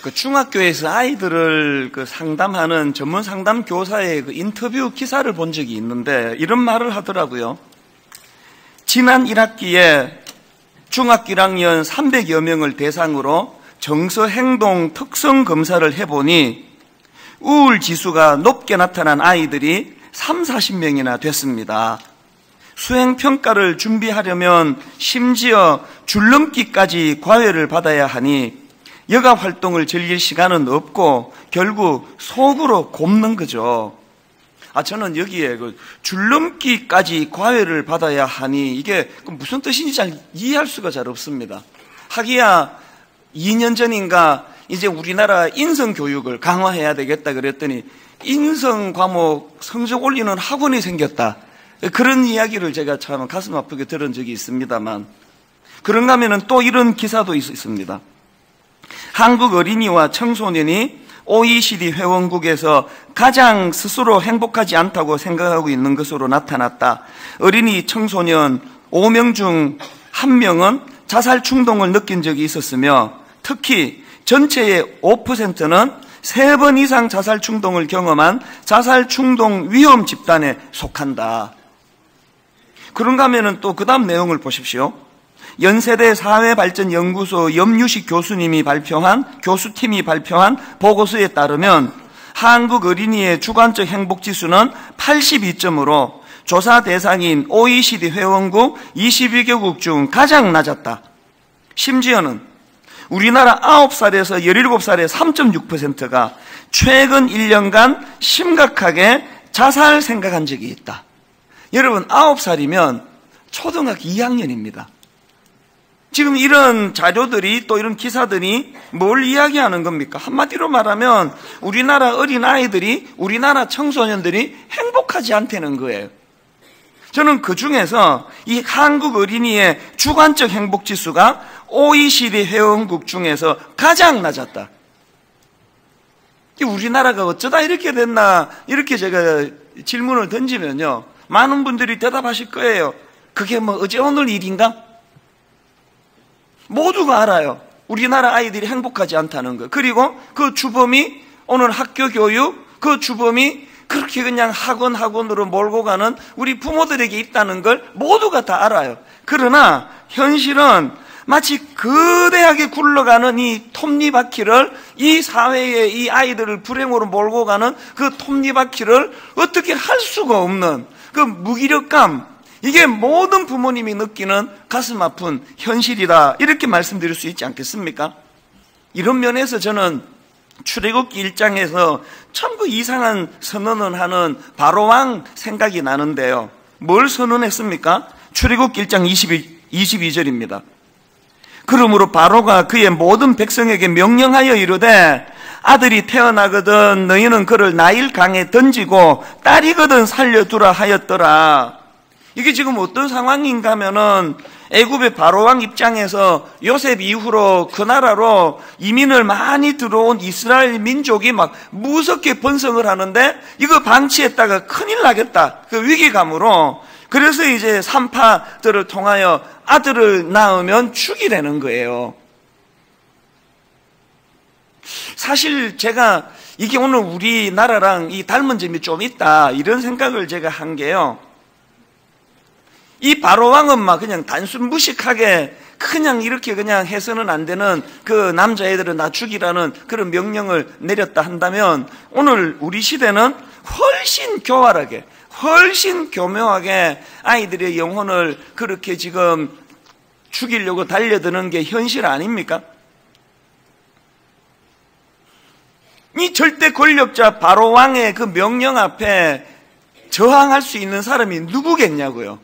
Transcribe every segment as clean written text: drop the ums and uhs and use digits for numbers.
그 중학교에서 아이들을 그 상담하는 전문 상담 교사의 그 인터뷰 기사를 본 적이 있는데 이런 말을 하더라고요. 지난 1학기에 중학교 1학년 300여 명을 대상으로 정서 행동 특성 검사를 해보니 우울 지수가 높게 나타난 아이들이 30-40명이나 됐습니다. 수행평가를 준비하려면 심지어 줄넘기까지 과외를 받아야 하니 여가 활동을 즐길 시간은 없고 결국 속으로 곱는 거죠. 저는 여기에 그 줄넘기까지 과외를 받아야 하니 이게 무슨 뜻인지 잘 이해할 수가 잘 없습니다. 하기야 2년 전인가 이제 우리나라 인성교육을 강화해야 되겠다 그랬더니 인성 과목 성적 올리는 학원이 생겼다. 그런 이야기를 제가 참 가슴 아프게 들은 적이 있습니다만, 그런가 하면은 또 이런 기사도 있습니다. 한국 어린이와 청소년이 OECD 회원국에서 가장 스스로 행복하지 않다고 생각하고 있는 것으로 나타났다. 어린이 청소년 5명 중 1명은 자살 충동을 느낀 적이 있었으며 특히 전체의 5%는 3번 이상 자살 충동을 경험한 자살 충동 위험 집단에 속한다. 그런가 하면은 또 그 다음 내용을 보십시오. 연세대 사회발전연구소 염유식 교수팀이 발표한 보고서에 따르면 한국 어린이의 주관적 행복지수는 82점으로 조사 대상인 OECD 회원국 22개국 중 가장 낮았다. 심지어는 우리나라 9살에서 17살의 3.6%가 최근 1년간 심각하게 자살 생각한 적이 있다. 여러분 9살이면 초등학교 2학년입니다. 지금 이런 자료들이 또 이런 기사들이 뭘 이야기하는 겁니까? 한마디로 말하면 우리나라 어린아이들이, 우리나라 청소년들이 행복하지 않다는 거예요. 저는 그 중에서 이 한국 어린이의 주관적 행복지수가 OECD 회원국 중에서 가장 낮았다. 우리나라가 어쩌다 이렇게 됐나, 이렇게 제가 질문을 던지면요, 많은 분들이 대답하실 거예요. 그게 뭐 어제 오늘 일인가? 모두가 알아요. 우리나라 아이들이 행복하지 않다는 거. 그리고 그 주범이 오늘 학교 교육, 그 주범이 그렇게 그냥 학원으로 몰고 가는 우리 부모들에게 있다는 걸 모두가 다 알아요. 그러나 현실은 마치 거대하게 굴러가는 이 톱니바퀴를, 이 사회의 이 아이들을 불행으로 몰고 가는 그 톱니바퀴를 어떻게 할 수가 없는 그 무기력감, 이게 모든 부모님이 느끼는 가슴 아픈 현실이다, 이렇게 말씀드릴 수 있지 않겠습니까? 이런 면에서 저는 출애굽기 1장에서 참 그 이상한 선언을 하는 바로왕 생각이 나는데요. 뭘 선언했습니까? 출애굽기 1장 22절입니다. 그러므로 바로가 그의 모든 백성에게 명령하여 이르되 아들이 태어나거든 너희는 그를 나일 강에 던지고 딸이거든 살려두라 하였더라. 이게 지금 어떤 상황인가 하면은 애굽의 바로왕 입장에서 요셉 이후로 그 나라로 이민을 많이 들어온 이스라엘 민족이 막 무섭게 번성을 하는데 이거 방치했다가 큰일 나겠다, 그 위기감으로, 그래서 이제 산파들을 통하여 아들을 낳으면 죽이라는 거예요. 사실 제가 이게 오늘 우리나라랑 이 닮은 점이 좀 있다, 이런 생각을 제가 한 게요, 이 바로왕은 막 그냥 단순 무식하게 그냥 이렇게 그냥 해서는 안 되는 그 남자애들은 나 죽이라는 그런 명령을 내렸다 한다면 오늘 우리 시대는 훨씬 교활하게, 훨씬 교묘하게 아이들의 영혼을 그렇게 지금 죽이려고 달려드는 게 현실 아닙니까? 이 절대 권력자 바로왕의 그 명령 앞에 저항할 수 있는 사람이 누구겠냐고요.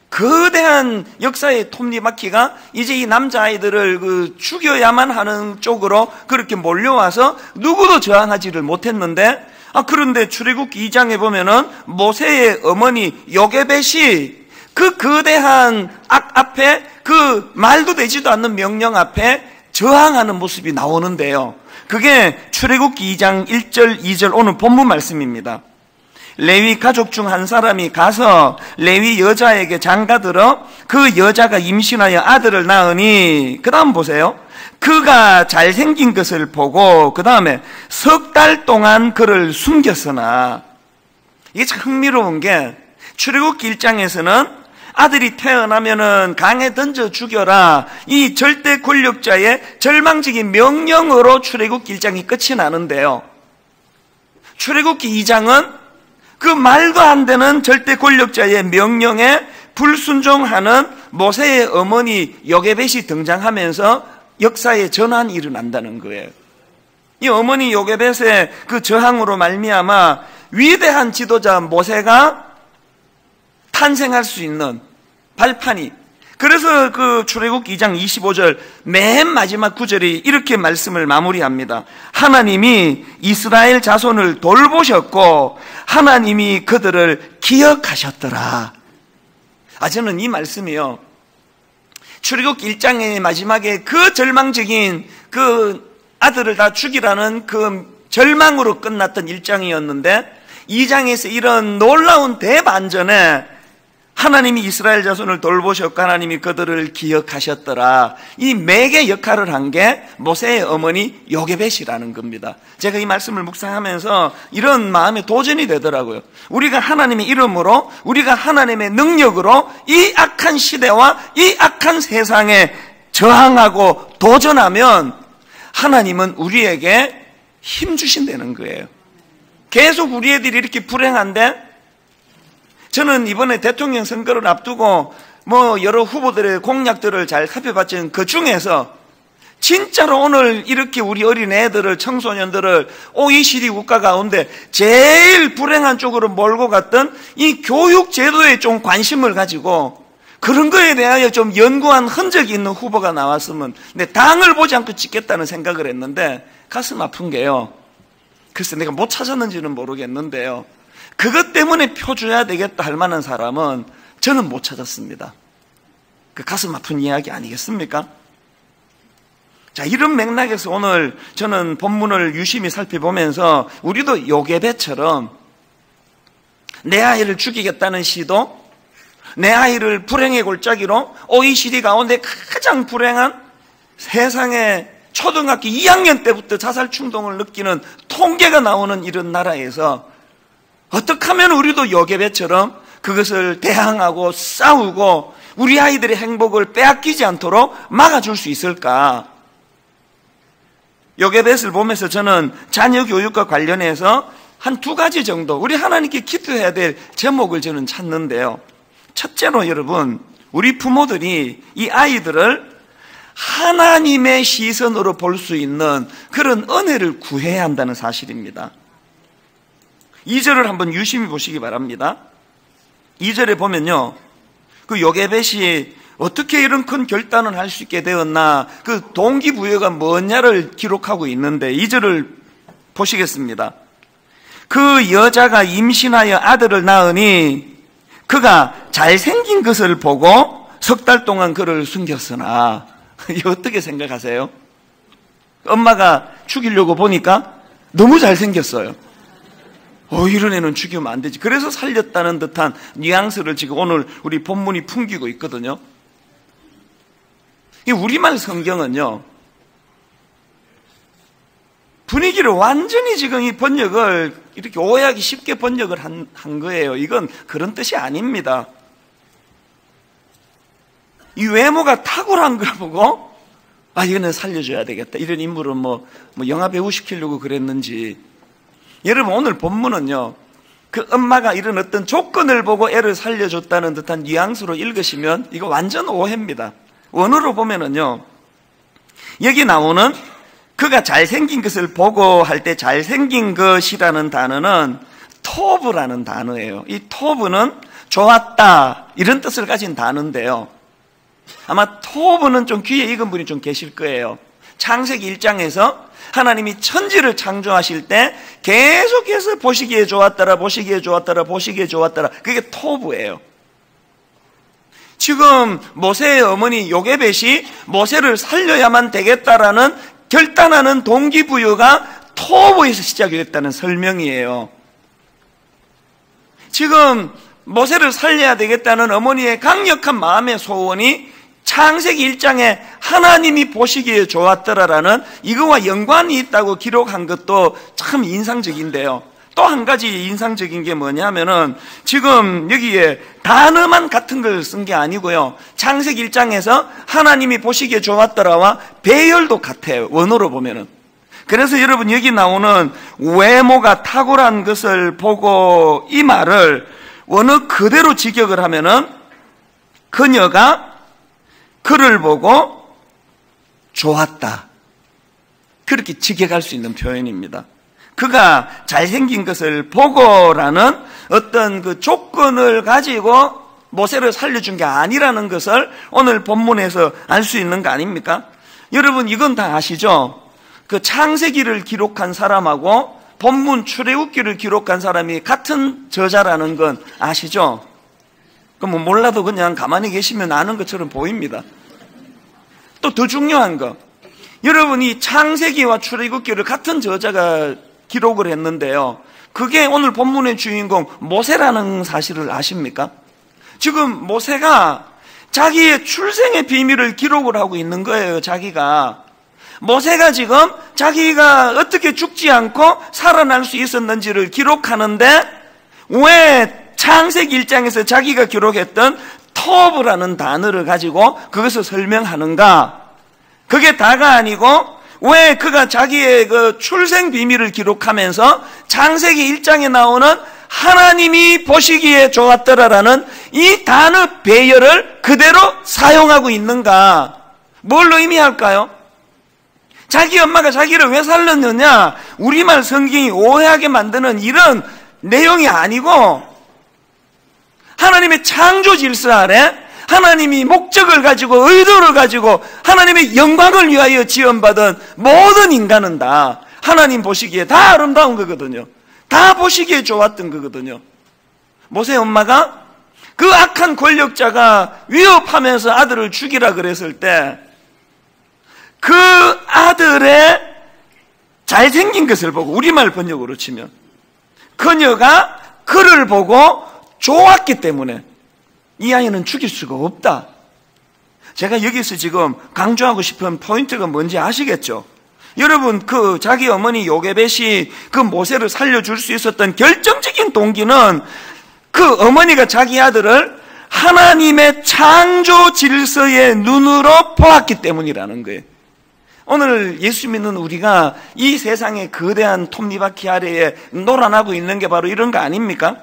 거대한 역사의 톱니바퀴가 이제 이 남자아이들을 그 죽여야만 하는 쪽으로 그렇게 몰려와서 누구도 저항하지를 못했는데, 그런데 출애굽기 2장에 보면은 모세의 어머니 요게벳이 그 거대한 악 앞에, 그 말도 되지도 않는 명령 앞에 저항하는 모습이 나오는데요, 그게 출애굽기 2장 1절 2절 오늘 본문 말씀입니다. 레위 가족 중 한 사람이 가서 레위 여자에게 장가들어 그 여자가 임신하여 아들을 낳으니, 그 다음 보세요. 그가 잘생긴 것을 보고 그 다음에 석 달 동안 그를 숨겼으나, 이게 참 흥미로운 게 출애굽기 1장에서는 아들이 태어나면은 강에 던져 죽여라, 이 절대 권력자의 절망적인 명령으로 출애굽기 1장이 끝이 나는데요, 출애굽기 2장은 그 말도 안 되는 절대 권력자의 명령에 불순종하는 모세의 어머니 요게벳이 등장하면서 역사의 전환이 일어난다는 거예요. 이 어머니 요게벳의 그 저항으로 말미암아 위대한 지도자 모세가 탄생할 수 있는 발판이, 그래서 그 출애굽기 2장 25절 맨 마지막 구절이 이렇게 말씀을 마무리합니다. 하나님이 이스라엘 자손을 돌보셨고 하나님이 그들을 기억하셨더라. 저는 이 말씀이요, 출애굽기 1장의 마지막에 그 절망적인 그 아들을 다 죽이라는 그 절망으로 끝났던 1장이었는데 2장에서 이런 놀라운 대반전에 하나님이 이스라엘 자손을 돌보셨고 하나님이 그들을 기억하셨더라, 이 매개 역할을 한 게 모세의 어머니 요게벳이라는 겁니다. 제가 이 말씀을 묵상하면서 이런 마음에 도전이 되더라고요. 우리가 하나님의 이름으로, 우리가 하나님의 능력으로 이 악한 시대와 이 악한 세상에 저항하고 도전하면 하나님은 우리에게 힘 주신다는 거예요. 계속 우리 애들이 이렇게 불행한데, 저는 이번에 대통령 선거를 앞두고 여러 후보들의 공약들을 잘 살펴봤지만 그 중에서 진짜로 오늘 이렇게 우리 어린애들을, 청소년들을 OECD 국가 가운데 제일 불행한 쪽으로 몰고 갔던 이 교육 제도에 좀 관심을 가지고 그런 거에 대하여 좀 연구한 흔적이 있는 후보가 나왔으면, 근데 당을 보지 않고 찍겠다는 생각을 했는데 가슴 아픈 게요, 글쎄 내가 못 찾았는지는 모르겠는데요, 그것 때문에 표 줘야 되겠다 할 만한 사람은 저는 못 찾았습니다. 그 가슴 아픈 이야기 아니겠습니까? 자, 이런 맥락에서 오늘 저는 본문을 유심히 살펴보면서 우리도 요게벳처럼 내 아이를 죽이겠다는 시도, 내 아이를 불행의 골짜기로, OECD 가운데 가장 불행한 세상에 초등학교 2학년 때부터 자살 충동을 느끼는 통계가 나오는 이런 나라에서 어떻게 하면 우리도 요게벳처럼 그것을 대항하고 싸우고 우리 아이들의 행복을 빼앗기지 않도록 막아줄 수 있을까? 요게벳을 보면서 저는 자녀 교육과 관련해서 한 2가지 정도 우리 하나님께 기도해야 될 제목을 저는 찾는데요. 첫째로 여러분, 우리 부모들이 이 아이들을 하나님의 시선으로 볼 수 있는 그런 은혜를 구해야 한다는 사실입니다. 2절을 한번 유심히 보시기 바랍니다. 2절에 보면요, 그 요게벳이 어떻게 이런 큰 결단을 할 수 있게 되었나, 그 동기부여가 뭐냐를 기록하고 있는데 2절을 보시겠습니다. 그 여자가 임신하여 아들을 낳으니 그가 잘생긴 것을 보고 석 달 동안 그를 숨겼으나. 이거 어떻게 생각하세요? 엄마가 죽이려고 보니까 너무 잘생겼어요. 이런 애는 죽이면 안 되지. 그래서 살렸다는 듯한 뉘앙스를 지금 오늘 우리 본문이 풍기고 있거든요. 이 우리말 성경은요, 분위기를 완전히 지금 이 번역을 이렇게 오해하기 쉽게 번역을 한 거예요. 이건 그런 뜻이 아닙니다. 이 외모가 탁월한 걸 보고 이거는 살려줘야 되겠다, 이런 인물은 뭐 영화 배우 시키려고 그랬는지. 여러분, 오늘 본문은요, 그 엄마가 이런 어떤 조건을 보고 애를 살려줬다는 듯한 뉘앙스로 읽으시면 이거 완전 오해입니다. 원어로 보면은요, 여기 나오는 그가 잘생긴 것을 보고 할 때 잘생긴 것이라는 단어는 토브라는 단어예요. 이 토브는 좋았다, 이런 뜻을 가진 단어인데요, 아마 토브는 좀 귀에 익은 분이 좀 계실 거예요. 창세기 1장에서 하나님이 천지를 창조하실 때 계속해서 보시기에 좋았더라, 보시기에 좋았더라, 보시기에 좋았더라, 그게 토브예요. 지금 모세의 어머니 요게벳이 모세를 살려야만 되겠다라는 결단하는 동기부여가 토브에서 시작이 됐다는 설명이에요. 지금 모세를 살려야 되겠다는 어머니의 강력한 마음의 소원이 창세기 1장에 하나님이 보시기에 좋았더라라는 이거와 연관이 있다고 기록한 것도 참 인상적인데요. 또 한 가지 인상적인 게 뭐냐면은 지금 여기에 단어만 같은 걸 쓴 게 아니고요. 창세기 1장에서 하나님이 보시기에 좋았더라와 배열도 같아요. 원어로 보면은. 그래서 여러분 여기 나오는 외모가 탁월한 것을 보고 이 말을 원어 그대로 직역을 하면은 그녀가 그를 보고 좋았다. 그렇게 직역할 수 있는 표현입니다. 그가 잘생긴 것을 보고라는 어떤 그 조건을 가지고 모세를 살려준 게 아니라는 것을 오늘 본문에서 알 수 있는 거 아닙니까? 여러분 이건 다 아시죠? 그 창세기를 기록한 사람하고 본문 출애굽기를 기록한 사람이 같은 저자라는 건 아시죠? 그럼 뭐 몰라도 그냥 가만히 계시면 아는 것처럼 보입니다. 또 더 중요한 거, 여러분이 창세기와 출애굽기를 같은 저자가 기록을 했는데요. 그게 오늘 본문의 주인공 모세라는 사실을 아십니까? 지금 모세가 자기의 출생의 비밀을 기록을 하고 있는 거예요. 자기가. 모세가 지금 자기가 어떻게 죽지 않고 살아날 수 있었는지를 기록하는데 왜 창세기 1장에서 자기가 기록했던 토브라는 단어를 가지고 그것을 설명하는가? 그게 다가 아니고 왜 그가 자기의 그 출생 비밀을 기록하면서 창세기 1장에 나오는 하나님이 보시기에 좋았더라라는 이 단어 배열을 그대로 사용하고 있는가? 뭘 의미할까요? 자기 엄마가 자기를 왜 살렸느냐? 우리말 성경이 오해하게 만드는 이런 내용이 아니고 하나님의 창조 질서 아래 하나님이 목적을 가지고 의도를 가지고 하나님의 영광을 위하여 지원받은 모든 인간은 다 하나님 보시기에 다 아름다운 거거든요. 다 보시기에 좋았던 거거든요. 모세 엄마가 그 악한 권력자가 위협하면서 아들을 죽이라 그랬을 때 그 아들의 잘생긴 것을 보고, 우리말 번역으로 치면 그녀가 그를 보고 좋았기 때문에 이 아이는 죽일 수가 없다. 제가 여기서 지금 강조하고 싶은 포인트가 뭔지 아시겠죠? 여러분, 그 자기 어머니 요게벳이 그 모세를 살려줄 수 있었던 결정적인 동기는 그 어머니가 자기 아들을 하나님의 창조 질서의 눈으로 보았기 때문이라는 거예요. 오늘 예수 믿는 우리가 이 세상의 거대한 톱니바퀴 아래에 놀아나고 있는 게 바로 이런 거 아닙니까?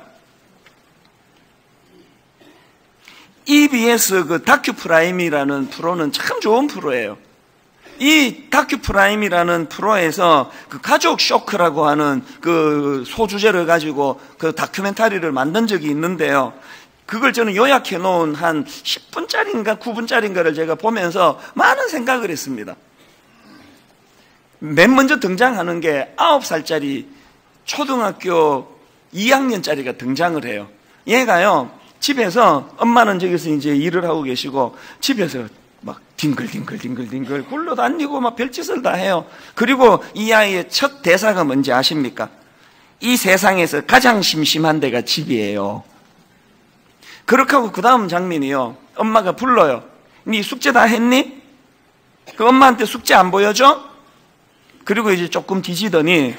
EBS 그 다큐프라임이라는 프로는 참 좋은 프로예요. 이 다큐프라임이라는 프로에서 그 가족 쇼크라고 하는 그 소주제를 가지고 그 다큐멘터리를 만든 적이 있는데요. 그걸 저는 요약해 놓은 한 10분짜리인가 9분짜리인가를 제가 보면서 많은 생각을 했습니다. 맨 먼저 등장하는 게 9살짜리 초등학교 2학년짜리가 등장을 해요. 얘가요, 집에서 엄마는 저기서 이제 일을 하고 계시고 집에서 막 뒹글뒹글 굴러다니고 막 별짓을 다 해요. 그리고 이 아이의 첫 대사가 뭔지 아십니까? 이 세상에서 가장 심심한 데가 집이에요. 그렇게 하고 그 다음 장면이요, 엄마가 불러요. 네 숙제 다 했니? 그 엄마한테 숙제 안 보여줘? 그리고 이제 조금 뒤지더니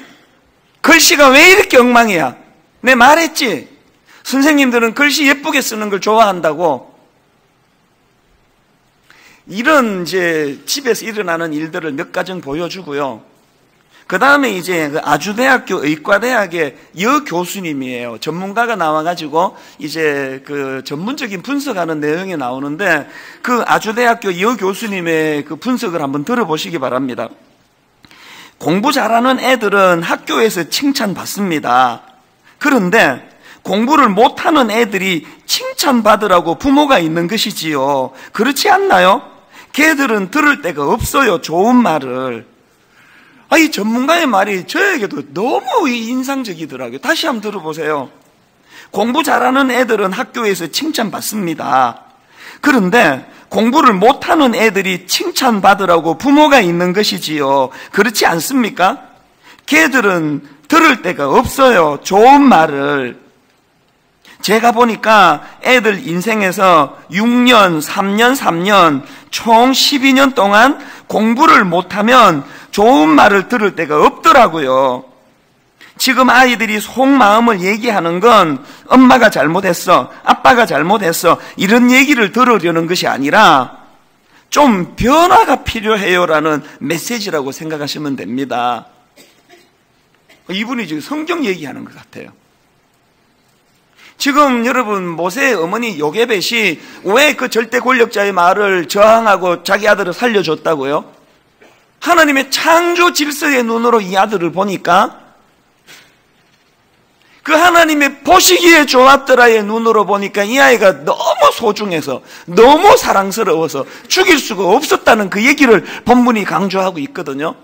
글씨가 왜 이렇게 엉망이야? 내 말했지? 선생님들은 글씨 예쁘게 쓰는 걸 좋아한다고. 이런 이제 집에서 일어나는 일들을 몇 가정 보여주고요. 그 다음에 이제 그 아주대학교 의과대학의 여교수님이에요. 전문가가 나와가지고 이제 그 전문적인 분석하는 내용이 나오는데 그 아주대학교 여교수님의 그 분석을 한번 들어보시기 바랍니다. 공부 잘하는 애들은 학교에서 칭찬받습니다. 그런데 공부를 못하는 애들이 칭찬받으라고 부모가 있는 것이지요. 그렇지 않나요? 걔들은 들을 데가 없어요, 좋은 말을. 이 전문가의 말이 저에게도 너무 인상적이더라고요. 다시 한번 들어보세요. 공부 잘하는 애들은 학교에서 칭찬받습니다. 그런데 공부를 못하는 애들이 칭찬받으라고 부모가 있는 것이지요. 그렇지 않습니까? 걔들은 들을 데가 없어요, 좋은 말을. 제가 보니까 애들 인생에서 6년, 3년 총 12년 동안 공부를 못하면 좋은 말을 들을 때가 없더라고요. 지금 아이들이 속마음을 얘기하는 건 엄마가 잘못했어, 아빠가 잘못했어, 이런 얘기를 들으려는 것이 아니라 좀 변화가 필요해요라는 메시지라고 생각하시면 됩니다. 이분이 지금 성경 얘기하는 것 같아요. 지금 여러분, 모세의 어머니 요게벳이 왜 그 절대 권력자의 말을 저항하고 자기 아들을 살려줬다고요? 하나님의 창조 질서의 눈으로 이 아들을 보니까, 그 하나님의 보시기에 좋았더라의 눈으로 보니까 이 아이가 너무 소중해서, 너무 사랑스러워서 죽일 수가 없었다는 그 얘기를 본문이 강조하고 있거든요.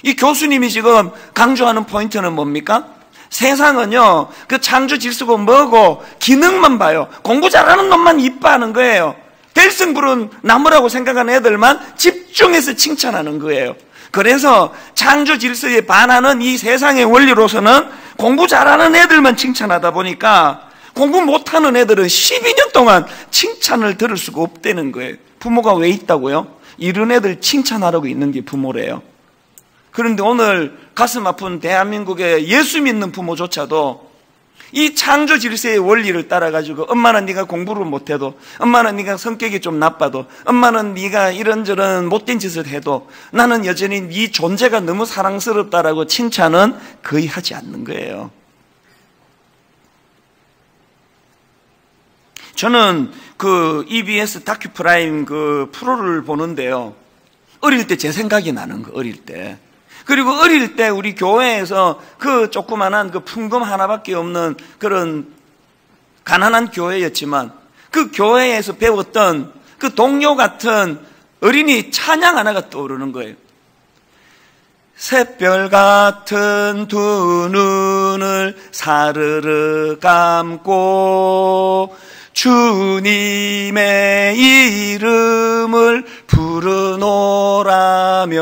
이 교수님이 지금 강조하는 포인트는 뭡니까? 세상은요, 그 창조 질서가 뭐고 기능만 봐요. 공부 잘하는 놈만 이뻐하는 거예요. 될성부른 나무라고 생각하는 애들만 집중해서 칭찬하는 거예요. 그래서 창조 질서에 반하는 이 세상의 원리로서는 공부 잘하는 애들만 칭찬하다 보니까 공부 못하는 애들은 12년 동안 칭찬을 들을 수가 없다는 거예요. 부모가 왜 있다고요? 이런 애들 칭찬하라고 있는 게 부모래요. 그런데 오늘 가슴 아픈 대한민국의 예수 믿는 부모조차도 이 창조 질서의 원리를 따라가지고 엄마는 네가 공부를 못해도, 엄마는 네가 성격이 좀 나빠도, 엄마는 네가 이런저런 못된 짓을 해도 나는 여전히 네 존재가 너무 사랑스럽다라고 칭찬은 거의 하지 않는 거예요. 저는 그 EBS 다큐프라임 그 프로를 보는데요, 어릴 때 제 생각이 나는 거, 어릴 때. 그리고 어릴 때 우리 교회에서 그 조그만한 그 풍금 하나밖에 없는 그런 가난한 교회였지만 그 교회에서 배웠던 그 동요 같은 어린이 찬양 하나가 떠오르는 거예요. 샛별 같은 두 눈을 사르르 감고 주님의 이름을 부르노라면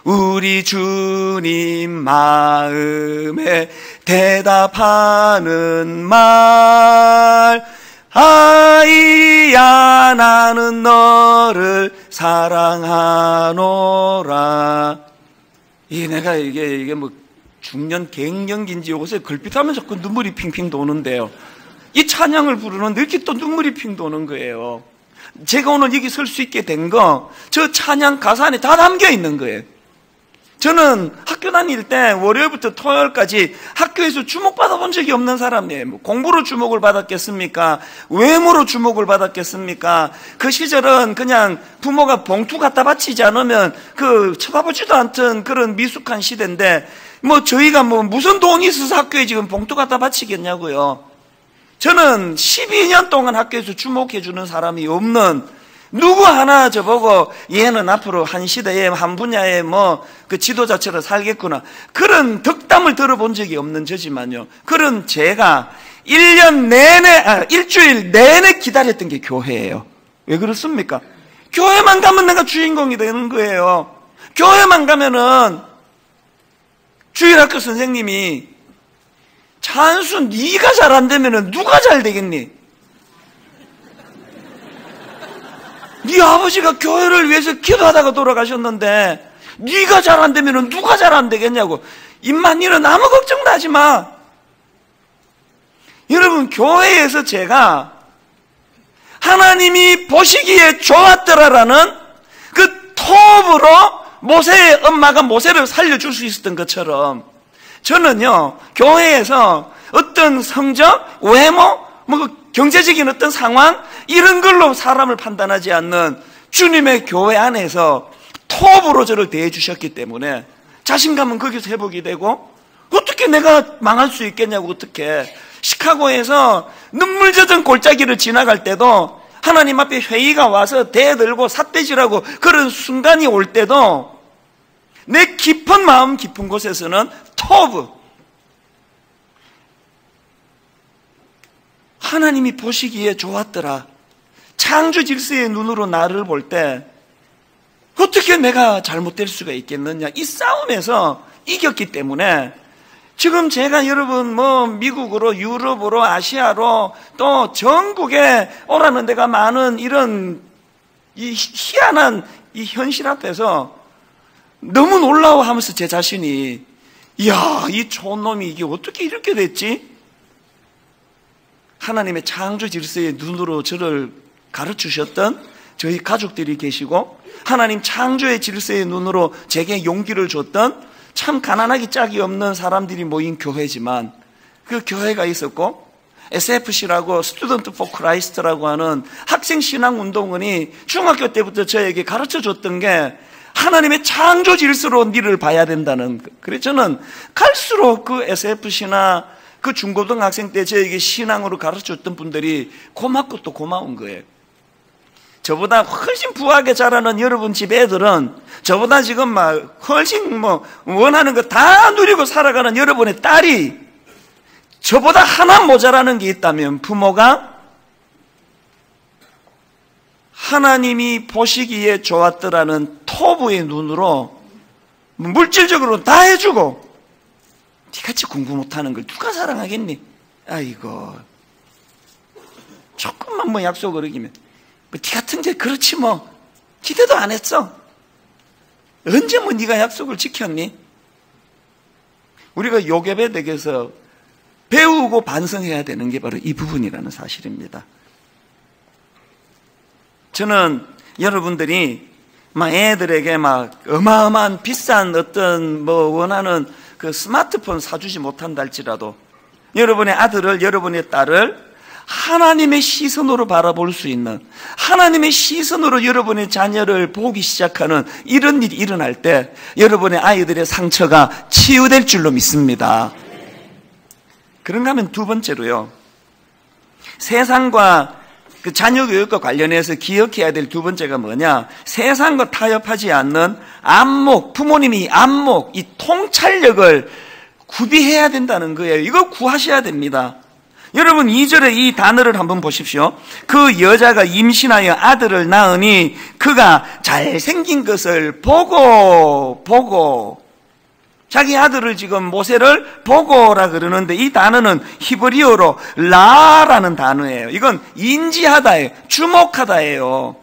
우리 주님 마음에 대답하는 말, 아이야 나는 너를 사랑하노라. 내가 이게 뭐 중년 갱년기인지 요새 걸핏하면 자꾸 눈물이 핑핑 도는데요. 이 찬양을 부르는데 이렇게 또 눈물이 핑 도는 거예요. 제가 오늘 여기 설 수 있게 된 거, 저 찬양 가사 안에 다 담겨 있는 거예요. 저는 학교 다닐 때 월요일부터 토요일까지 학교에서 주목받아 본 적이 없는 사람이에요. 뭐 공부로 주목을 받았겠습니까? 외모로 주목을 받았겠습니까? 그 시절은 그냥 부모가 봉투 갖다 바치지 않으면 그 쳐다보지도 않던 그런 미숙한 시대인데, 뭐 저희가 뭐 무슨 돈이 있어서 학교에 지금 봉투 갖다 바치겠냐고요. 저는 12년 동안 학교에서 주목해주는 사람이 없는, 누구 하나 저보고 얘는 앞으로 한 시대에 한 분야에 뭐 그 지도자처럼 살겠구나, 그런 덕담을 들어본 적이 없는 저지만요, 그런 제가 1년 내내, 일주일 내내 기다렸던 게 교회예요. 왜 그렇습니까? 교회만 가면 내가 주인공이 되는 거예요. 교회만 가면은 주일학교 선생님이 찬수 네가 잘 안 되면은 누가 잘 되겠니? 네 아버지가 교회를 위해서 기도하다가 돌아가셨는데 네가 잘 안 되면은 누가 잘 안 되겠냐고. 임만일은 아무 걱정도 하지 마. 여러분, 교회에서 제가 하나님이 보시기에 좋았더라라는 그 톱으로 모세의 엄마가 모세를 살려줄 수 있었던 것처럼, 저는요, 교회에서 어떤 성적, 외모, 뭐 경제적인 어떤 상황, 이런 걸로 사람을 판단하지 않는 주님의 교회 안에서 톱으로 저를 대해 주셨기 때문에 자신감은 거기서 회복이 되고, 어떻게 내가 망할 수 있겠냐고. 어떻게 시카고에서 눈물 젖은 골짜기를 지나갈 때도 하나님 앞에 회의가 와서 대들고 삿대질하고 그런 순간이 올 때도 내 깊은 마음 깊은 곳에서는 톱, 하나님이 보시기에 좋았더라, 창조 질서의 눈으로 나를 볼 때 어떻게 내가 잘못될 수가 있겠느냐, 이 싸움에서 이겼기 때문에 지금 제가 여러분 미국으로 유럽으로 아시아로 또 전국에 오라는 데가 많은 이런 이 희한한 이 현실 앞에서 너무 놀라워하면서 제 자신이 이야, 이 촌놈이 이게 어떻게 이렇게 됐지? 하나님의 창조 질서의 눈으로 저를 가르치셨던 저희 가족들이 계시고, 하나님 창조의 질서의 눈으로 제게 용기를 줬던 참 가난하기 짝이 없는 사람들이 모인 교회지만, 그 교회가 있었고, SFC라고 스튜던트 포 크라이스트라고 하는 학생 신앙 운동원이 중학교 때부터 저에게 가르쳐 줬던 게 하나님의 창조 질서로 니를 봐야 된다는. 그래서 저는 갈수록 그 SFC나 그 중고등학생 때 저에게 신앙으로 가르쳐 줬던 분들이 고맙고 또 고마운 거예요. 저보다 훨씬 부하게 자라는 여러분 집 애들은 저보다 지금 막 훨씬 원하는 거 다 누리고 살아가는 여러분의 딸이 저보다 하나 모자라는 게 있다면 부모가 하나님이 보시기에 좋았더라는 토부의 눈으로 물질적으로 다 해주고, 니같이 공부 못하는 걸 누가 사랑하겠니? 아이고, 조금만 약속을 어기면 니 같은 게 그렇지 기대도 안 했어. 언제 니가 약속을 지켰니? 우리가 요괴배댁에서 배우고 반성해야 되는 게 바로 이 부분이라는 사실입니다. 저는 여러분들이 애들에게 어마어마한 비싼 어떤 원하는 그 스마트폰 사주지 못한다 할지라도 여러분의 아들을, 여러분의 딸을 하나님의 시선으로 바라볼 수 있는, 하나님의 시선으로 여러분의 자녀를 보기 시작하는 이런 일이 일어날 때 여러분의 아이들의 상처가 치유될 줄로 믿습니다. 그런가 하면 두 번째로요, 세상과 그 자녀 교육과 관련해서 기억해야 될 두 번째가 뭐냐, 세상과 타협하지 않는 안목, 부모님이 안목, 이 통찰력을 구비해야 된다는 거예요. 이거 구하셔야 됩니다. 여러분 2절에 이 단어를 한번 보십시오. 그 여자가 임신하여 아들을 낳으니 그가 잘생긴 것을 보고 자기 아들을 지금 모세를 보고라 그러는데, 이 단어는 히브리어로 라라는 단어예요. 이건 인지하다예요. 주목하다예요.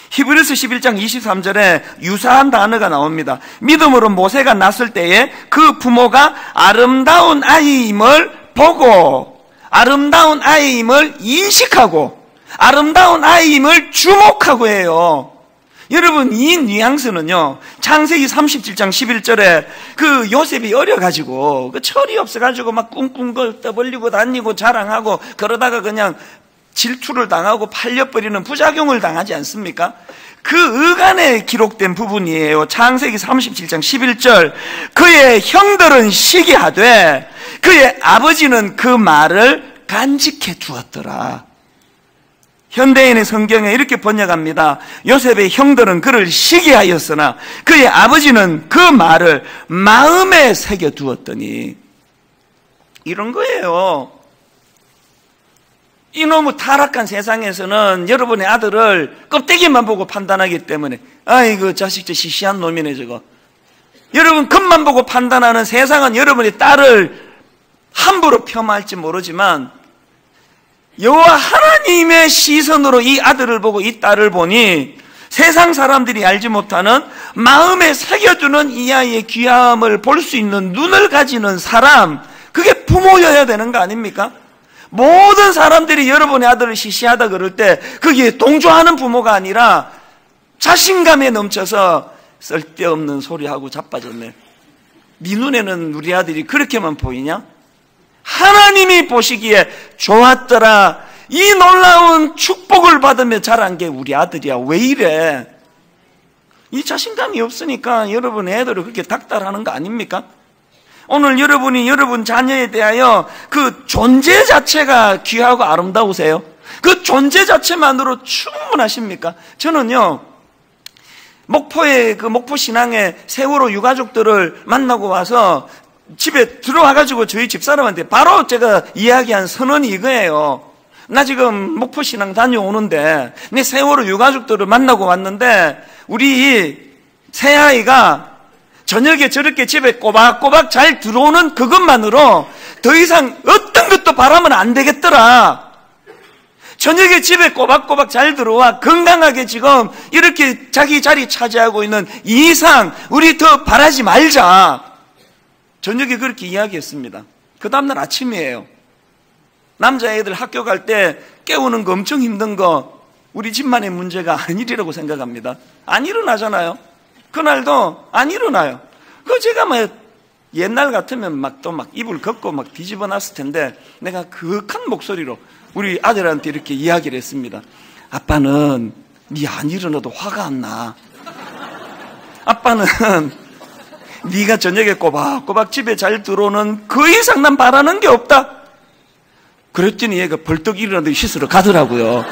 히브리서 11장 23절에 유사한 단어가 나옵니다. 믿음으로 모세가 낳았을 때에 그 부모가 아름다운 아이임을 보고, 아름다운 아이임을 인식하고, 아름다운 아이임을 주목하고 해요. 여러분, 이 뉘앙스는요, 창세기 37장 11절에 그 요셉이 어려가지고 그 철이 없어가지고 막 꿍꿍 떠벌리고 다니고 자랑하고 그러다가 그냥 질투를 당하고 팔려버리는 부작용을 당하지 않습니까? 그 의간에 기록된 부분이에요. 창세기 37장 11절, 그의 형들은 시기하되 그의 아버지는 그 말을 간직해 두었더라. 현대인의 성경에 이렇게 번역합니다. 요셉의 형들은 그를 시기하였으나 그의 아버지는 그 말을 마음에 새겨 두었더니, 이런 거예요. 이놈의 타락한 세상에서는 여러분의 아들을 껍데기만 보고 판단하기 때문에, 아이고 자식 저 시시한 놈이네 저거. 여러분 겉만 보고 판단하는 세상은 여러분의 딸을 함부로 폄하할지 모르지만 여호와 하나님의 시선으로 이 아들을 보고 이 딸을 보니 세상 사람들이 알지 못하는 마음에 새겨두는 이 아이의 귀함을 볼 수 있는 눈을 가지는 사람, 그게 부모여야 되는 거 아닙니까? 모든 사람들이 여러분의 아들을 시시하다 그럴 때 그게 동조하는 부모가 아니라 자신감에 넘쳐서 쓸데없는 소리하고 자빠졌네. 네 눈에는 우리 아들이 그렇게만 보이냐? 하나님이 보시기에 좋았더라. 이 놀라운 축복을 받으며 자란 게 우리 아들이야. 왜 이래? 이 자신감이 없으니까 여러분 애들을 그렇게 닥달하는 거 아닙니까? 오늘 여러분이 여러분 자녀에 대하여 그 존재 자체가 귀하고 아름다우세요? 그 존재 자체만으로 충분하십니까? 저는요, 목포의 그 목포신앙의 세월호 유가족들을 만나고 와서 집에 들어와가지고 저희 집사람한테 바로 제가 이야기한 선언이 이거예요. 나 지금 목포신앙 다녀오는데 내 세월호 유가족들을 만나고 왔는데 우리 새아이가 저녁에 저렇게 집에 꼬박꼬박 잘 들어오는 그것만으로 더 이상 어떤 것도 바라면 안 되겠더라. 저녁에 집에 꼬박꼬박 잘 들어와 건강하게 지금 이렇게 자기 자리 차지하고 있는 이 이상 우리 더 바라지 말자. 저녁에 그렇게 이야기했습니다. 그 다음날 아침이에요. 남자애들 학교 갈 때 깨우는 거 엄청 힘든 거 우리 집만의 문제가 아니리라고 생각합니다. 안 일어나잖아요. 그날도 안 일어나요. 제가 옛날 같으면 막 입을 걷고 막 뒤집어 놨을 텐데 내가 그윽한 목소리로 우리 아들한테 이렇게 이야기를 했습니다. 아빠는 네 안 일어나도 화가 안 나. 아빠는 네가 저녁에 꼬박꼬박 집에 잘 들어오는 그 이상 난 바라는 게 없다. 그랬더니 얘가 벌떡 일어나더니 씻으러 가더라고요.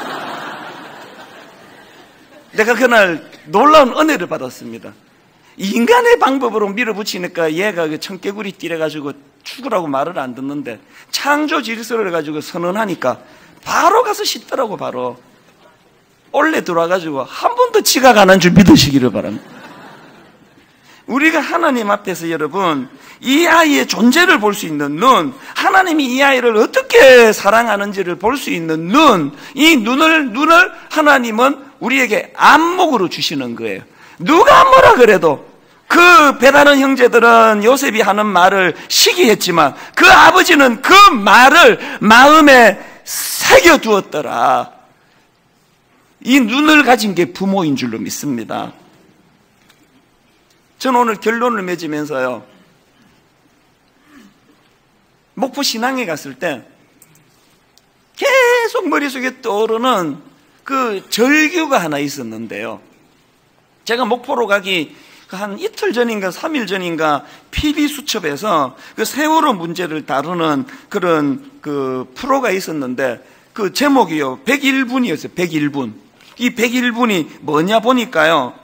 내가 그날 놀라운 은혜를 받았습니다. 인간의 방법으로 밀어붙이니까 얘가 그 청개구리 띠래가지고 죽으라고 말을 안 듣는데 창조 질서를 가지고 선언하니까 바로 가서 씻더라고. 바로 올래 들어와가지고 한 번 더 지각 안 한 줄 믿으시기를 바랍니다. 우리가 하나님 앞에서 여러분 이 아이의 존재를 볼 수 있는 눈, 하나님이 이 아이를 어떻게 사랑하는지를 볼 수 있는 눈, 이 눈을 하나님은 우리에게 안목으로 주시는 거예요. 누가 뭐라 그래도 그 배다른 형제들은 요셉이 하는 말을 시기했지만 그 아버지는 그 말을 마음에 새겨두었더라. 이 눈을 가진 게 부모인 줄로 믿습니다. 저는 오늘 결론을 맺으면서요, 목포 신앙에 갔을 때 계속 머릿속에 떠오르는 그 절규가 하나 있었는데요. 제가 목포로 가기 한 이틀 전인가 3일 전인가 PB수첩에서 그 세월호 문제를 다루는 그런 그 프로가 있었는데 그 제목이요 101분이었어요. 101분. 이 101분이 뭐냐 보니까요,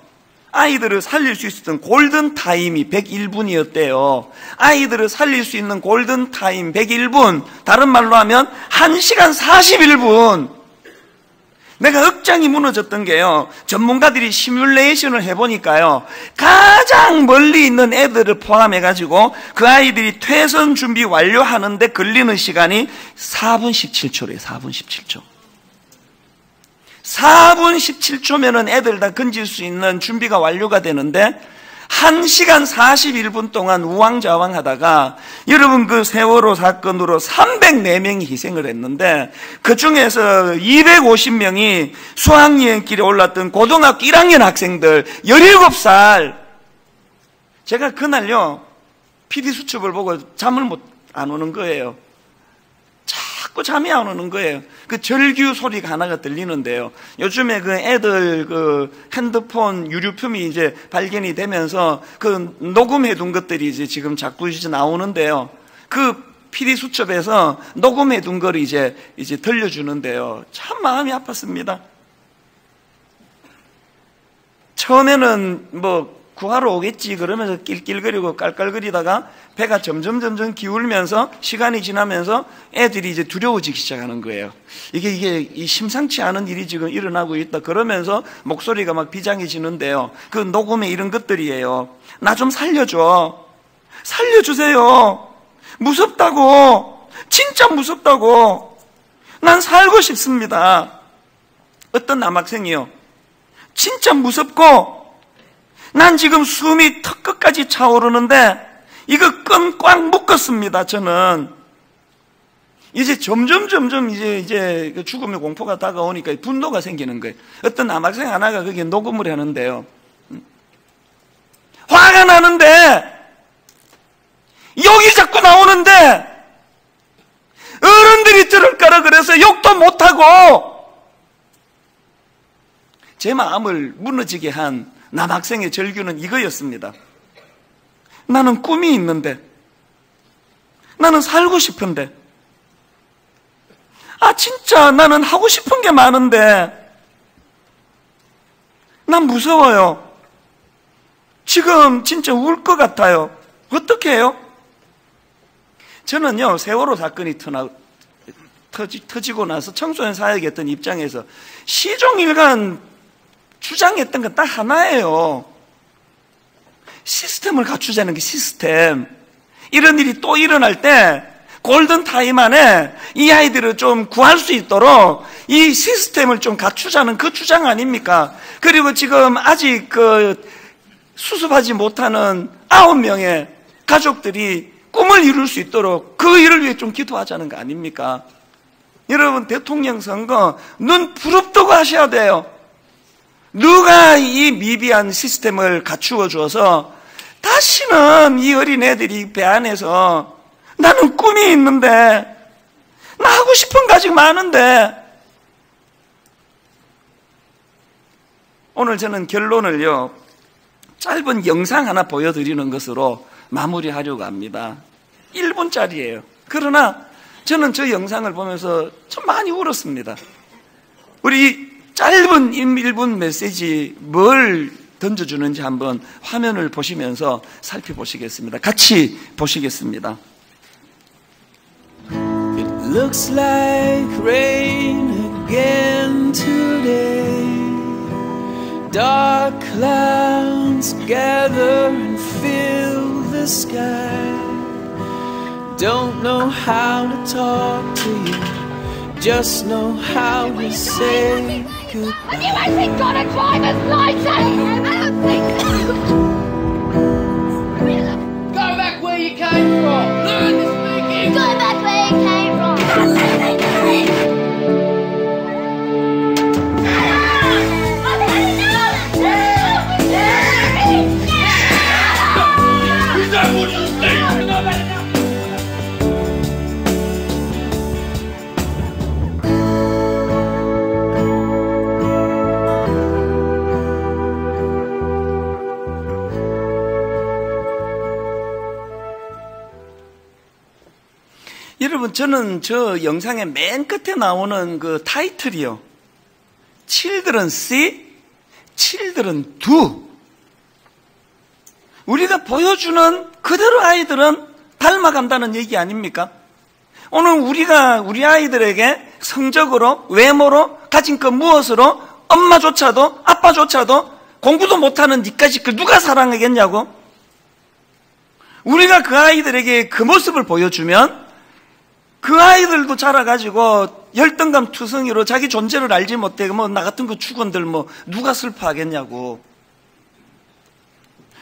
아이들을 살릴 수 있었던 골든타임이 101분이었대요. 아이들을 살릴 수 있는 골든타임 101분, 다른 말로 하면 1시간 41분. 내가 억장이 무너졌던 게요, 전문가들이 시뮬레이션을 해보니까요, 가장 멀리 있는 애들을 포함해가지고 그 아이들이 퇴선 준비 완료하는데 걸리는 시간이 4분 17초래요. 4분 17초. 4분 17초면은 애들 다 건질 수 있는 준비가 완료가 되는데 1시간 41분 동안 우왕좌왕 하다가 여러분 그 세월호 사건으로 304명이 희생을 했는데 그 중에서 250명이 수학여행길에 올랐던 고등학교 1학년 학생들 17살. 제가 그날요 PD수첩을 보고 잠을 안 오는 거예요. 자꾸 잠이 안 오는 거예요. 그 절규 소리가 하나가 들리는데요. 요즘에 그 애들 그 핸드폰 유류품이 이제 발견이 되면서 그 녹음해 둔 것들이 이제 지금 자꾸 이제 나오는데요. 그 PD수첩에서 녹음해 둔 걸 이제 들려주는데요. 참 마음이 아팠습니다. 처음에는 뭐 구하러 오겠지 그러면서 낄낄거리고 깔깔거리다가 배가 점점 기울면서 시간이 지나면서 애들이 이제 두려워지기 시작하는 거예요. 이게 심상치 않은 일이 지금 일어나고 있다 그러면서 목소리가 막 비장해지는데요. 그 녹음에 이런 것들이에요. 나 좀 살려줘. 살려주세요. 무섭다고. 진짜 무섭다고. 난 살고 싶습니다. 어떤 남학생이요. 진짜 무섭고 난 지금 숨이 턱끝까지 차오르는데 이거 끈 꽉 묶었습니다. 저는 이제 점점 이제 죽음의 공포가 다가오니까 분노가 생기는 거예요. 어떤 남학생 하나가 거기에 녹음을 하는데요. 화가 나는데 욕이 자꾸 나오는데 어른들이 들을 거라 그래서 욕도 못하고 제 마음을 무너지게 한 남학생의 절규는 이거였습니다. 나는 꿈이 있는데, 나는 살고 싶은데, 진짜 나는 하고 싶은 게 많은데, 난 무서워요. 지금 진짜 울 것 같아요. 어떻게 해요? 저는요, 세월호 사건이 터지고 나서 청소년 사역했던 입장에서 시종일관 주장했던 건 딱 하나예요. 시스템을 갖추자는 게 시스템. 이런 일이 또 일어날 때 골든타임 안에 이 아이들을 좀 구할 수 있도록 이 시스템을 좀 갖추자는 그 주장 아닙니까? 그리고 지금 아직 수습하지 못하는 9명의 가족들이 꿈을 이룰 수 있도록 그 일을 위해 좀 기도하자는 거 아닙니까? 여러분, 대통령 선거 눈 부릅뜨고 하셔야 돼요. 누가 이 미비한 시스템을 갖추어 주어서 다시는 이 어린애들이 배 안에서 나는 꿈이 있는데, 나 하고 싶은 거 아직 많은데. 오늘 저는 결론을요, 짧은 영상 하나 보여드리는 것으로 마무리하려고 합니다. 1분짜리예요. 그러나 저는 저 영상을 보면서 좀 많이 울었습니다. 우리 짧은 1분 메시지 뭘 던져주는지 한번 화면을 보시면서 살펴보시겠습니다. 같이 보시겠습니다. It looks like rain again today. Dark clouds gather and fill the sky. Don't know how to talk to you, just know how to say goodbye. Have you actually got a driver's license? I don't think Go back where you came from. Learn to speak English. Go back where you came from. Is that what you think? 여러분, 저는 저 영상의 맨 끝에 나오는 그 타이틀이요, Children see, Children do. 우리가 보여주는 그대로 아이들은 닮아간다는 얘기 아닙니까? 오늘 우리가 우리 아이들에게 성적으로, 외모로, 가진 것 무엇으로 엄마조차도 아빠조차도 공부도 못하는 니까지 그 누가 사랑하겠냐고? 우리가 그 아이들에게 그 모습을 보여주면 그 아이들도 자라가지고 열등감 투성이로 자기 존재를 알지 못해 나 같은 그 축원들 누가 슬퍼하겠냐고.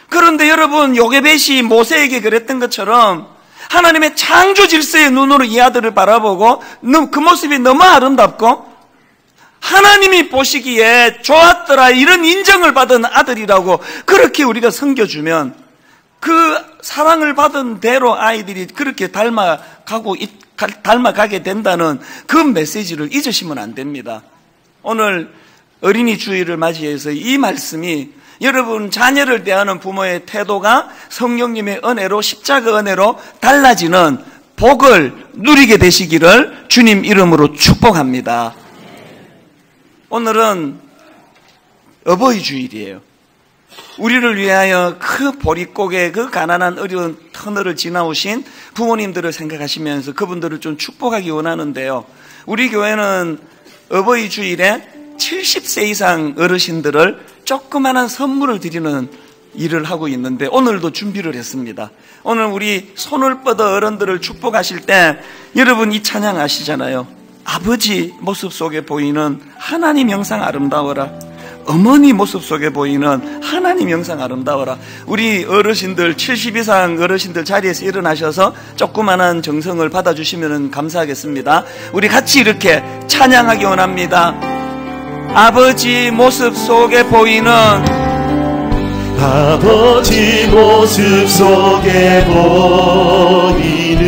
그런데 여러분, 요게벳이 모세에게 그랬던 것처럼 하나님의 창조 질서의 눈으로 이 아들을 바라보고 그 모습이 너무 아름답고 하나님이 보시기에 좋았더라, 이런 인정을 받은 아들이라고 그렇게 우리가 섬겨주면 그 사랑을 받은 대로 아이들이 그렇게 닮아가게 된다는 그 메시지를 잊으시면 안 됩니다. 오늘 어린이 주일을 맞이해서 이 말씀이 여러분 자녀를 대하는 부모의 태도가 성령님의 은혜로, 십자가 은혜로 달라지는 복을 누리게 되시기를 주님 이름으로 축복합니다. 오늘은 어버이 주일이에요. 우리를 위하여 그 보릿고개, 그 가난한 어려운 터널을 지나오신 부모님들을 생각하시면서 그분들을 좀 축복하기 원하는데요. 우리 교회는 어버이 주일에 70세 이상 어르신들을 조그마한 선물을 드리는 일을 하고 있는데 오늘도 준비를 했습니다. 오늘 우리 손을 뻗어 어른들을 축복하실 때 여러분 이 찬양 아시잖아요. 아버지 모습 속에 보이는 하나님 형상 아름다워라. 어머니 모습 속에 보이는 하나님 형상 아름다워라. 우리 어르신들, 70 이상 어르신들 자리에서 일어나셔서 조그만한 정성을 받아주시면 감사하겠습니다. 우리 같이 이렇게 찬양하기 원합니다. 아버지 모습 속에 보이는, 아버지 모습 속에 보이는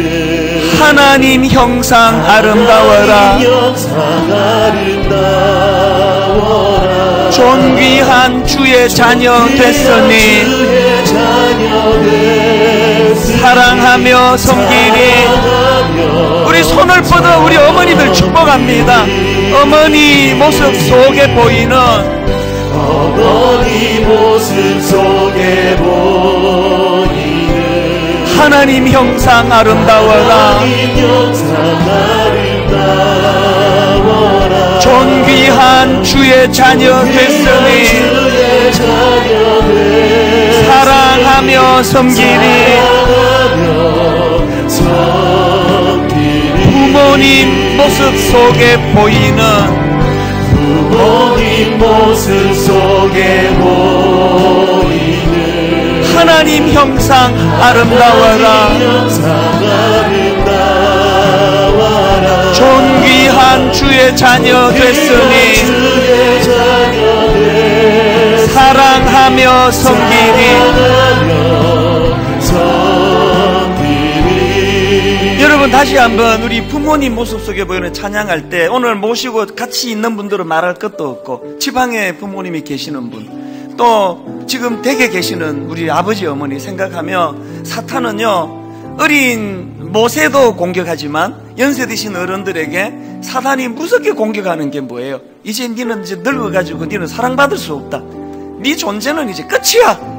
하나님 형상 아름다워라. 형상 아름다워라. 존귀한 주의 자녀 됐으니 사랑하며 섬기리. 우리 손을 뻗어 우리 어머니들 축복합니다. 어머니 모습 속에 보이는, 어머니 모습 속에 보이는 하나님 형상 아름다워라. 하나님 형상 아름다워라. 존귀한 주의 자녀 됐으니 사랑하며 사랑하며 섬기리. 부모님 모습 속에 보이는 부모님 모습 속에 보이는 하나님 형상 아름다워라. 존귀한 주의 자녀 됐으니 사랑하며 섬기리. 여러분, 다시 한번 우리 부모님 모습 속에 보이는 찬양할 때 오늘 모시고 같이 있는 분들은 말할 것도 없고, 지방에 부모님이 계시는 분, 또 지금 댁에 계시는 우리 아버지 어머니 생각하며, 사탄은요 어린 모세도 공격하지만 연세 드신 어른들에게 사탄이 무섭게 공격하는 게 뭐예요? 이제 니는 이제 늙어가지고 니는 사랑받을 수 없다. 네 존재는 이제 끝이야.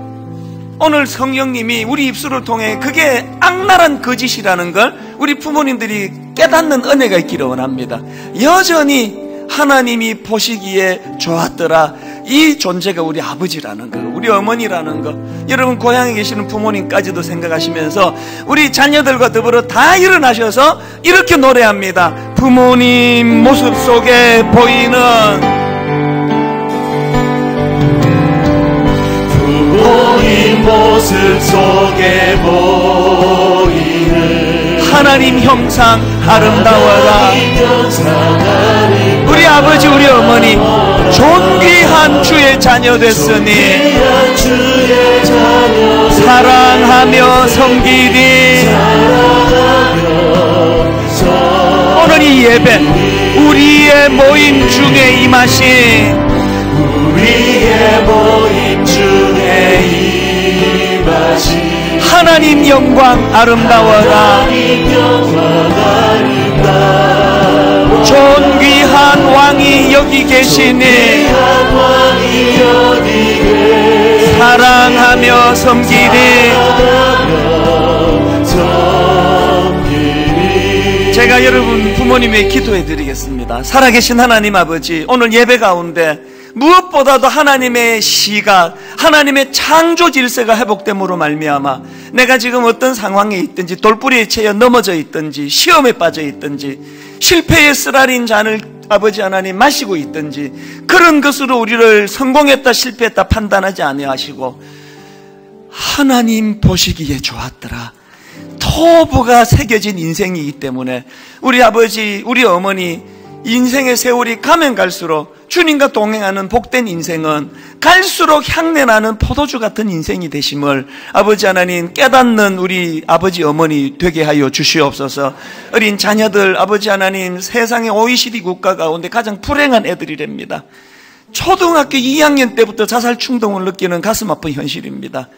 오늘 성령님이 우리 입술을 통해 그게 악랄한 거짓이라는 걸 우리 부모님들이 깨닫는 은혜가 있기를 원합니다. 여전히 하나님이 보시기에 좋았더라. 이 존재가 우리 아버지라는 거, 우리 어머니라는 거. 여러분, 고향에 계시는 부모님까지도 생각하시면서 우리 자녀들과 더불어 다 일어나셔서 이렇게 노래합니다. 부모님 모습 속에 보이는 부모님 모습 속에 보이는 하나님 형상 아름다워라. 우리 아버지 우리 어머니 존귀한 주의 자녀 됐으니 사랑하며 섬기리. 오늘 이 예배 우리의 모임 중에 임하신 우리의 모임 중에 임하신 하나님 영광 아름다워라. 존귀한 왕이 여기 계시니 사랑하며 섬기리. 제가 여러분 부모님의 기도해 드리겠습니다. 살아계신 하나님 아버지, 오늘 예배 가운데 무엇보다도 하나님의 시각, 하나님의 창조 질서가 회복됨으로 말미암아 내가 지금 어떤 상황에 있든지, 돌뿌리에 채여 넘어져 있든지, 시험에 빠져 있든지, 실패의 쓰라린 잔을 아버지 하나님 마시고 있든지, 그런 것으로 우리를 성공했다 실패했다 판단하지 아니하시고 하나님 보시기에 좋았더라. 토부가 새겨진 인생이기 때문에 우리 아버지 우리 어머니 인생의 세월이 가면 갈수록 주님과 동행하는 복된 인생은 갈수록 향내나는 포도주 같은 인생이 되심을 아버지 하나님 깨닫는 우리 아버지 어머니 되게 하여 주시옵소서. 어린 자녀들 아버지 하나님, 세상의 OECD 국가 가운데 가장 불행한 애들이랍니다. 초등학교 2학년 때부터 자살 충동을 느끼는 가슴 아픈 현실입니다.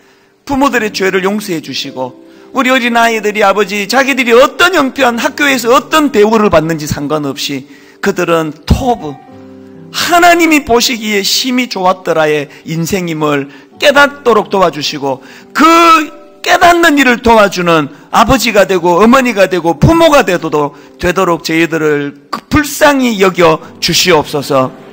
부모들의 죄를 용서해 주시고 우리 어린아이들이 아버지 자기들이 어떤 형편, 학교에서 어떤 대우를 받는지 상관없이 그들은 토부, 하나님이 보시기에 심히 좋았더라의 인생임을 깨닫도록 도와주시고, 그 깨닫는 일을 도와주는 아버지가 되고 어머니가 되고 부모가 되도록 저희들을 불쌍히 여겨 주시옵소서.